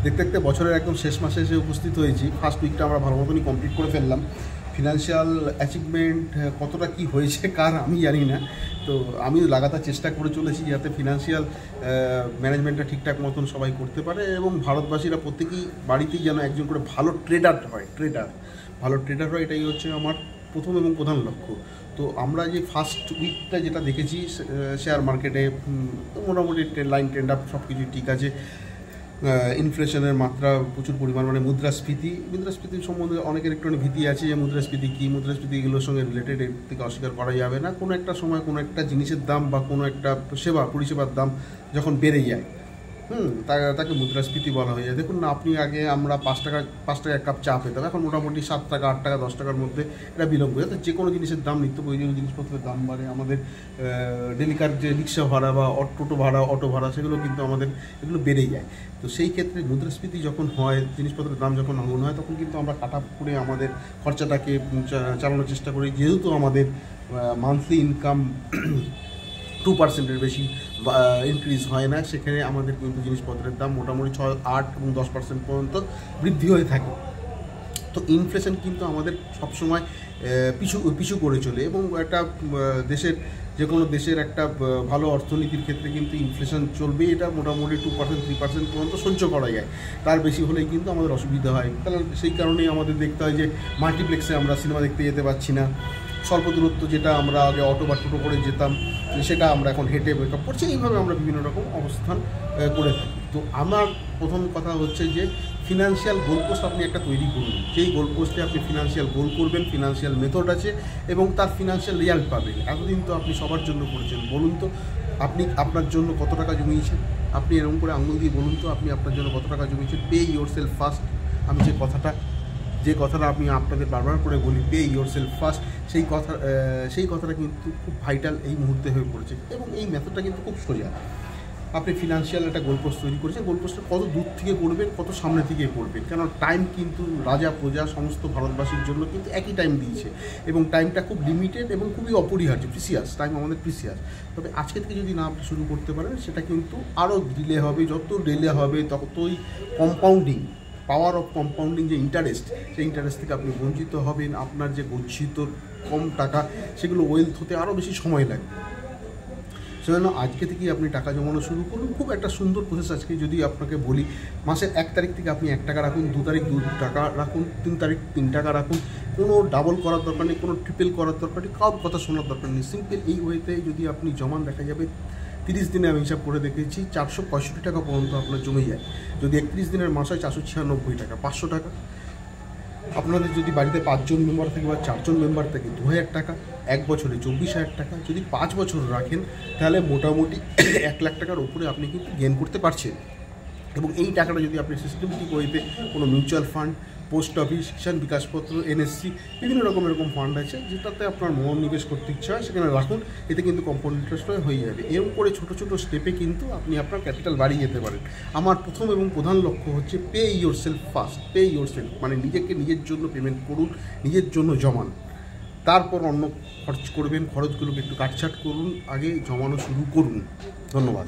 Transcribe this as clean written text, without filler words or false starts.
দেখতে দেখতে বছরের একদম শেষ মাসে এসে উপস্থিত হয়েছি। ফার্স্ট উইকটা আমরা ভালো মতনই কমপ্লিট করে ফেললাম। ফিনান্সিয়াল অ্যাচিভমেন্ট কতটা কি হয়েছে কার আমি জানি না, তো আমি লাগাতার চেষ্টা করে চলেছি যাতে ফিনান্সিয়াল ম্যানেজমেন্টটা ঠিকঠাক মতন সবাই করতে পারে এবং ভারতবাসীরা প্রত্যেকেই বাড়িতেই যেন একজন করে ভালো ট্রেডার হয়, এটাই হচ্ছে আমার প্রথম এবং প্রধান লক্ষ্য। তো আমরা যে ফার্স্ট উইকটা যেটা দেখেছি শেয়ার মার্কেটে মোটামুটি লাইন ট্রেন্ড আপ সব কিছুই ঠিক আছে। ইনফ্লেশনের মাত্রা প্রচুর পরিমাণ, মানে মুদ্রাস্ফীতির সম্বন্ধে অনেকের একটু ভীতি আছে যে মুদ্রাস্ফীতি কী, মুদ্রাস্ফীতি এগুলোর সঙ্গে রিলেটেড, এর থেকে অস্বীকার করা যাবে না। কোনো একটা সময় কোনো একটা জিনিসের দাম বা কোনো একটা পরিষেবার দাম যখন বেড়ে যায় তাকে মুদ্রাস্ফীতি বলা হয়ে যায়। দেখুন না, আপনি আগে আমরা 5 টাকা এক কাপ চা পেতাম, এখন মোটামুটি 7 টাকা 8 টাকা 10 টাকার মধ্যে এটা বিলম্ব হয়ে যায়। যে কোনো জিনিসের দাম, নিত্য প্রয়োজনীয় জিনিসপত্রের দাম বাড়ে, আমাদের ডেলিকার যে রিক্সা ভাড়া বা অটো ভাড়া সেগুলো কিন্তু এগুলো বেড়ে যায়। তো সেই ক্ষেত্রে মুদ্রাস্ফীতি যখন হয়, জিনিসপত্রের দাম যখন আগুন হয়, তখন কিন্তু আমরা কাট আপ করে আমাদের খরচাটাকে চালানোর চেষ্টা করি। যেহেতু আমাদের মান্থলি ইনকাম 2%-এর বেশি ইনক্রিজ হয় না, সেখানে আমাদের কিন্তু জিনিসপত্রের দাম মোটামুটি 6, 8 এবং 10% পর্যন্ত বৃদ্ধি হয়ে থাকে। তো ইনফ্লেশন কিন্তু আমাদের সবসময় পিছু করে চলে এবং একটা যে কোনো দেশের একটা ভালো অর্থনীতির ক্ষেত্রে কিন্তু ইনফ্লেশন চলবে, এটা মোটামুটি 2%, 3% পর্যন্ত সহ্য করা যায়। তার বেশি হলেই কিন্তু আমাদের অসুবিধা হয়। তাহলে সেই কারণেই আমাদের দেখতে হয় যে মাল্টিপ্লেক্সে আমরা সিনেমা দেখতে যেতে পারছি না। স্বল্প দূরত্ব যেটা আমরা আগে অটো বা টোটো করে যেতাম, সেটা আমরা এখন হেঁটে মেকআপ করছি। এইভাবে আমরা বিভিন্ন রকম অবস্থান করে থাকি। তো আমার প্রথম কথা হচ্ছে যে ফিনান্সিয়াল গোলপোস্ট আপনি একটা তৈরি করুন। যেই গোলপোস্টে আপনি ফিনান্সিয়াল গোল করবেন, ফিনান্সিয়াল মেথড আছে এবং তার ফিনান্সিয়াল রেজাল্ট পাবেন। এতদিন তো আপনি সবার জন্য করেছেন, বলুন তো আপনি আপনার জন্য কত টাকা জমিয়েছেন? আপনি এরকম করে আঙুল দিয়ে বলুন তো আপনি আপনার জন্য কত টাকা জমিয়েছেন। Pay yourself first. আমি যে কথাটা আমি আপনাদের বারবার করে বলি, পে ইয়োর সেলফ ফার্স্ট, সেই কথাটা কিন্তু খুব ভাইটাল এই মুহূর্তে হয়ে পড়েছে এবং এই মেথডটা কিন্তু খুব সোজা। আপনি ফিনান্সিয়াল একটা গোলপোস্ট তৈরি করেছেন, গোলপোস্টটা কত দূর থেকে করবেন, কত সামনে থেকে করবেন। কেন টাইম কিন্তু রাজা প্রজা সমস্ত ভারতবাসীর জন্য কিন্তু একই টাইম দিয়েছে এবং টাইমটা খুব লিমিটেড এবং খুবই অপরিহার্য, প্রিসিয়াস টাইম, আমাদের প্রিসিয়াস। তবে আজকে থেকে যদি না আপনি শুরু করতে পারেন, সেটা কিন্তু আরও ডিলে হবে। যত ডিলে হবে ততই কম্পাউন্ডিং, পাওয়ার অফ কম্পাউন্ডিং যে ইন্টারেস্ট, সেই ইন্টারেস্ট থেকে আপনি বঞ্চিত হবেন। আপনার যে গচ্ছিত কম টাকা, সেগুলো ওয়েলথ হতে আরও বেশি সময় লাগবে। সেজন্য আজকে থেকেই আপনি টাকা জমানো শুরু করুন। খুব একটা সুন্দর প্রসেস। আজকে যদি আপনাকে বলি, মাসের 1 তারিখ থেকে আপনি 1 টাকা রাখুন, 2 তারিখ 2 টাকা রাখুন, 3 তারিখ 3 টাকা রাখুন। কোনো ডাবল করার দরকার নেই, কোনো ট্রিপল করার দরকার নেই, কারোর কথা শোনার দরকার নেই। সিম্পল এই ওয়েতে যদি আপনি জমান, দেখা যাবে 30 দিনে আমি হিসাব করে দেখেছি 465 টাকা পর্যন্ত আপনার জমে যায়। যদি 31 দিনের মাস হয় 496 টাকা, 500 টাকা। আপনাদের যদি বাড়িতে 5 জন মেম্বার থাকে বা 4 জন মেম্বার থাকে, 2000 টাকা। 1 বছরে 24,000 টাকা। যদি 5 বছর রাখেন, তাহলে মোটামুটি 1 লাখ টাকার উপরে আপনি কিন্তু গেইন করতে পারছেন। এবং এই টাকাটা যদি আপনি সিস্টেমেটিক ওয়েতে কোনো মিউচুয়াল ফান্ড, পোস্ট অফিস, কিষাণ বিকাশপত্র, NSC, বিভিন্ন রকম এরকম ফান্ড আছে যেটাতে আপনার মনোনিবেশ করতে ইচ্ছা হয়, সেখানে রাখুন। এতে কিন্তু কম্পাউন্ড ইন্টারেস্ট হয়ে যাবে। এরকম করে ছোটো ছোটো স্টেপে কিন্তু আপনি আপনার ক্যাপিটাল বাড়িয়ে যেতে পারেন। আমার প্রথম এবং প্রধান লক্ষ্য হচ্ছে pay yourself first. Pay your self মানে নিজের জন্য পেমেন্ট করুন, নিজের জন্য জমান, তারপর অন্য খরচ করবেন। খরচগুলোকে একটু কাটছাট করুন, আগে জমানো শুরু করুন। ধন্যবাদ।